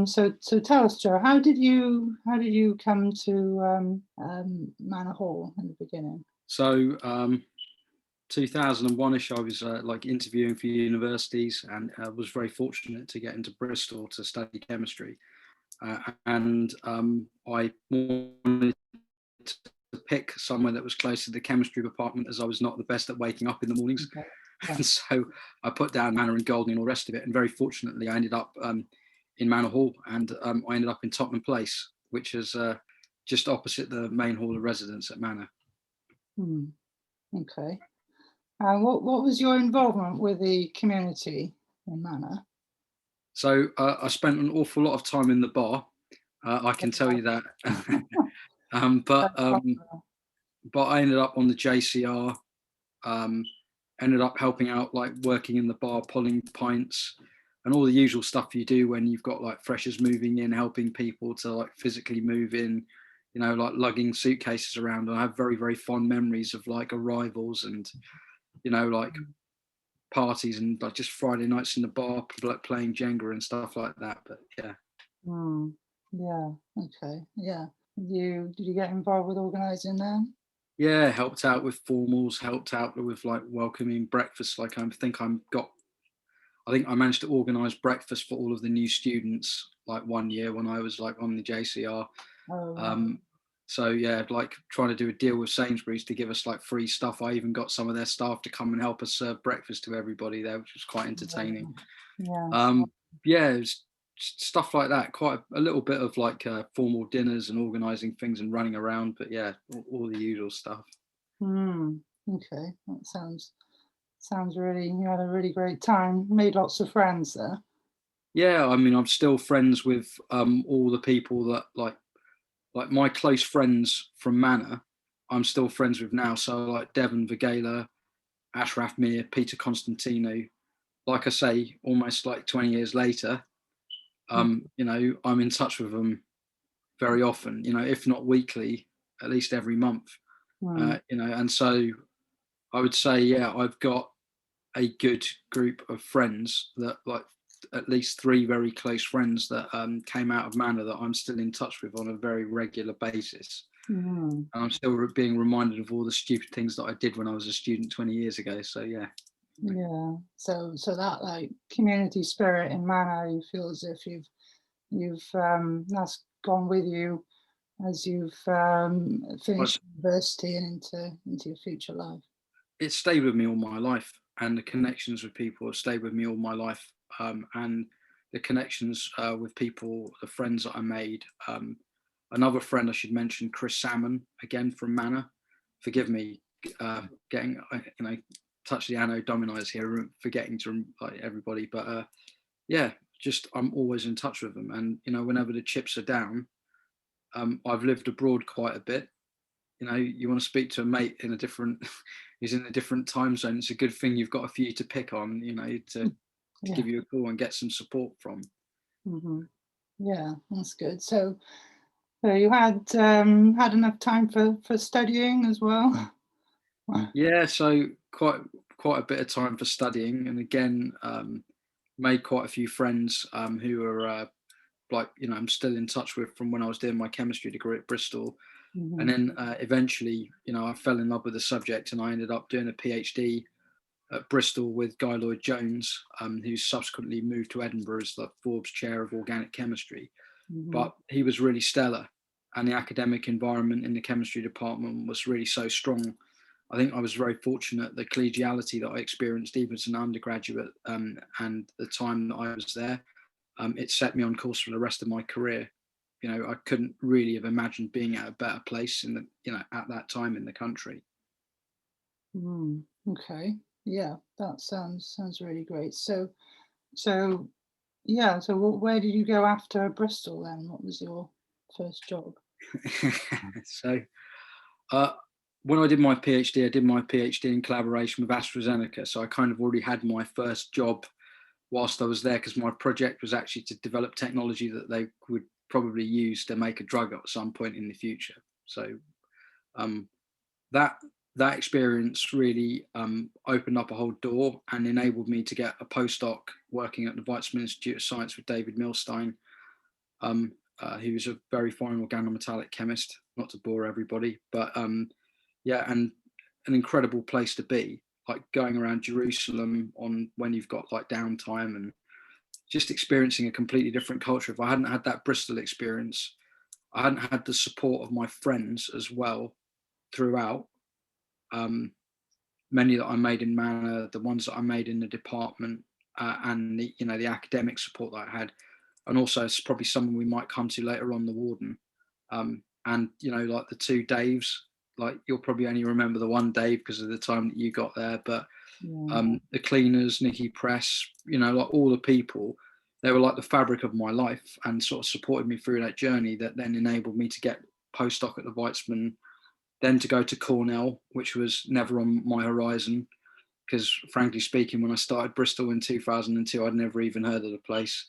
So tell us, Joe, how did you come to Manor Hall in the beginning? So 2001ish, I was like interviewing for universities, and was very fortunate to get into Bristol to study chemistry. And I wanted to pick somewhere that was close to the chemistry department, as I was not the best at waking up in the mornings. Okay. Yeah. And so I put down Manor and Golding and all the rest of it. And very fortunately, I ended up in Manor Hall, and I ended up in Tottenham Place, which is just opposite the main hall of residence at Manor. Hmm. Okay. What was your involvement with the community in Manor? So I spent an awful lot of time in the bar. I can tell you that. um, but um, but I ended up on the JCR. Um, Ended up helping out, like working in the bar, pulling pints, and all the usual stuff you do when you've got like freshers moving in, helping people to like physically move in, like lugging suitcases around. And I have very, very fond memories of like arrivals and, like parties and like just Friday nights in the bar, like playing Jenga and stuff like that. But yeah. Hmm. Yeah. Okay. Yeah. Did you get involved with organising them? Yeah, helped out with formals, helped out with like welcoming breakfast. Like I think I managed to organise breakfast for all of the new students like one year when I was like on the JCR. Oh, wow. Um, so yeah, like trying to do a deal with Sainsbury's to give us like free stuff. I even got some of their staff to come and help us serve breakfast to everybody there, which was quite entertaining. Yes. Um, yeah, it was stuff like that. Quite a little bit of like formal dinners and organising things and running around. But yeah, all the usual stuff. Hmm. Okay. That sounds really. You had a really great time. Made lots of friends there. Yeah, I mean, I'm still friends with all the people that like my close friends from Manor. I'm still friends with now. So like Devon Vigela, Ashraf Mir, Peter Constantino. Like I say, almost like 20 years later, Mm. I'm in touch with them very often. If not weekly, at least every month. Mm. And so I would say, yeah, I've got a good group of friends that like at least three very close friends that came out of Manor that I'm still in touch with on a very regular basis. Mm. And I'm still being reminded of all the stupid things that I did when I was a student 20 years ago. So yeah. Yeah. So that like community spirit in Manor, you feel as if you've that's gone with you as you've finished university and into your future life. It stayed with me all my life, and the connections with people have stayed with me all my life. And the connections with people, the friends that I made. Another friend I should mention, Chris Salmon, again from Manor. Forgive me, getting touch the anno dominis here, forgetting to like everybody, but yeah, just I'm always in touch with them, and whenever the chips are down, I've lived abroad quite a bit. You want to speak to a mate in a different who's in a different time zone. It's a good thing you've got a few to pick on, to Yeah. give you a call and get some support from. Hmm. Yeah, that's good. So you had enough time for studying as well. Yeah, so quite a bit of time for studying, and again, made quite a few friends who are like I'm still in touch with from when I was doing my chemistry degree at Bristol. And Hmm. then eventually, I fell in love with the subject, and I ended up doing a PhD at Bristol with Guy Lloyd Jones, who subsequently moved to Edinburgh as the Forbes Chair of Organic Chemistry. Hmm. But he was really stellar, and the academic environment in the chemistry department was really so strong. I think I was very fortunate. The collegiality that I experienced, even as an undergraduate, and the time that I was there, it set me on course for the rest of my career. I couldn't really have imagined being at a better place at that time in the country. Mm. Okay. Yeah, that sounds really great. So yeah. So where did you go after Bristol then? What was your first job? So, uh, when I did my PhD, I did my PhD in collaboration with AstraZeneca. So I kind of already had my first job whilst I was there, because my project was actually to develop technology that they would probably use to make a drug at some point in the future. So um, that that experience really opened up a whole door and enabled me to get a postdoc working at the Weizmann Institute of Science with David Milstein. He was a very fine organometallic chemist, not to bore everybody, but yeah, and an incredible place to be, like going around Jerusalem on when you've got like downtime and just experiencing a completely different culture. If I hadn't had that Bristol experience, I hadn't had the support of my friends as well throughout. Many that I made in Manor, the ones that I made in the department, and the, you know, the academic support that I had, and also it's probably someone we might come to later on, the warden, and you know, like the two Daves. Like you'll probably only remember the one Dave because of the time that you got there, but the cleaners, Nikki Press, you know, like all the people, they were like the fabric of my life and sort of supported me through that journey that then enabled me to get postdoc at the Weizmann, then to go to Cornell, which was never on my horizon because frankly speaking, when I started Bristol in 2002, I'd never even heard of the place.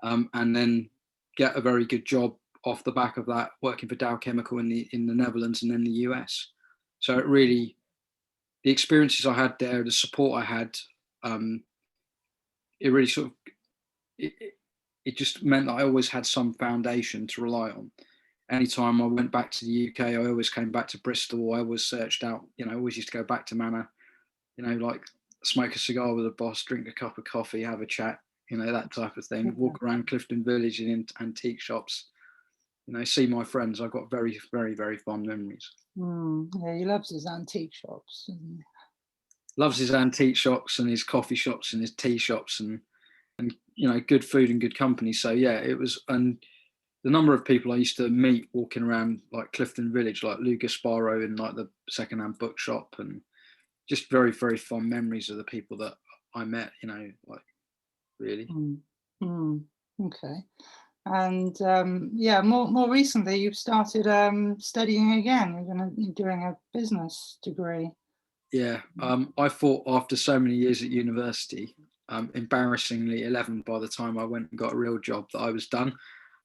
And then get a very good job off the back of that, working for Dow Chemical in the Netherlands and then the US. So it really, the experiences I had there, the support I had, it really sort of, it just meant that I always had some foundation to rely on. Anytime I went back to the UK, I always came back to Bristol. I always searched out, you know, I always used to go back to Manor, you know, like smoke a cigar with a boss, drink a cup of coffee, have a chat, you know, that type of thing. Walk around Clifton Village in antique shops, you know, see my friends. I've got very, very, very fond memories. Yeah, he loves his antique shops. Loves his antique shops and his coffee shops and his tea shops and you know, good food and good company. So yeah, it was, and the number of people I used to meet walking around like Clifton Village, like Lou Gasparo in like the secondhand bookshop, and just very, very fond memories of the people that I met, you know, like really. Okay. And yeah, more recently, you've started studying again. You're doing a business degree. Yeah, I thought after so many years at university, embarrassingly 11 by the time I went and got a real job, that I was done.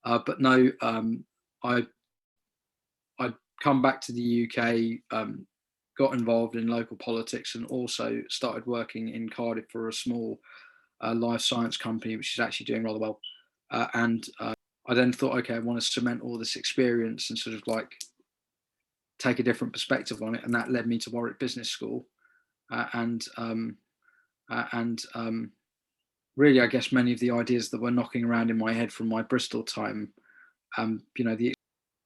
But no, I I'd come back to the UK, got involved in local politics, and also started working in Cardiff for a small life science company, which is actually doing rather well. And I then thought, okay, I want to cement all this experience and sort of like take a different perspective on it, and that led me to Warwick Business School, and really, I guess many of the ideas that were knocking around in my head from my Bristol time, you know,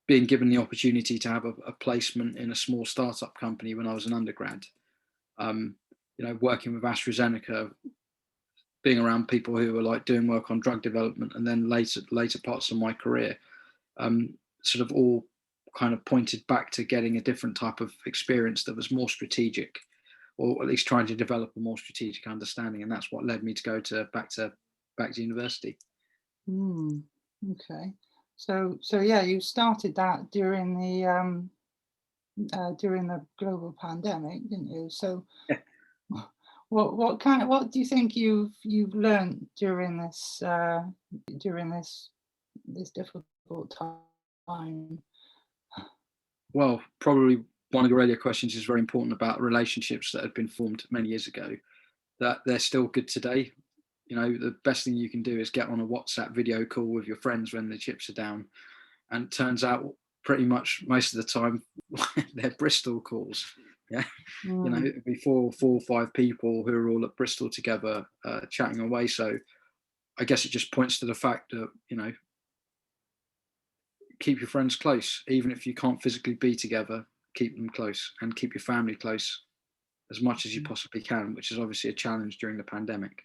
being given the opportunity to have a placement in a small startup company when I was an undergrad, you know, working with AstraZeneca, being around people who were like doing work on drug development, and then later parts of my career, sort of all kind of pointed back to getting a different type of experience that was more strategic, or at least trying to develop a more strategic understanding, and that's what led me to go back to university. Okay, so yeah, you started that during the global pandemic, didn't you? So yeah. what do you think you've learned during this this difficult time? Well, probably one of your earlier questions is very important about relationships that had been formed many years ago, that they're still good today. You know, the best thing you can do is get on a WhatsApp video call with your friends when the chips are down. And it turns out pretty much most of the time they're Bristol calls. Yeah. You know, it'd be four or five people who are all at Bristol together, chatting away. So I guess it just points to the fact that, you know, keep your friends close, even if you can't physically be together, keep them close and keep your family close as much as you possibly can, which is obviously a challenge during the pandemic.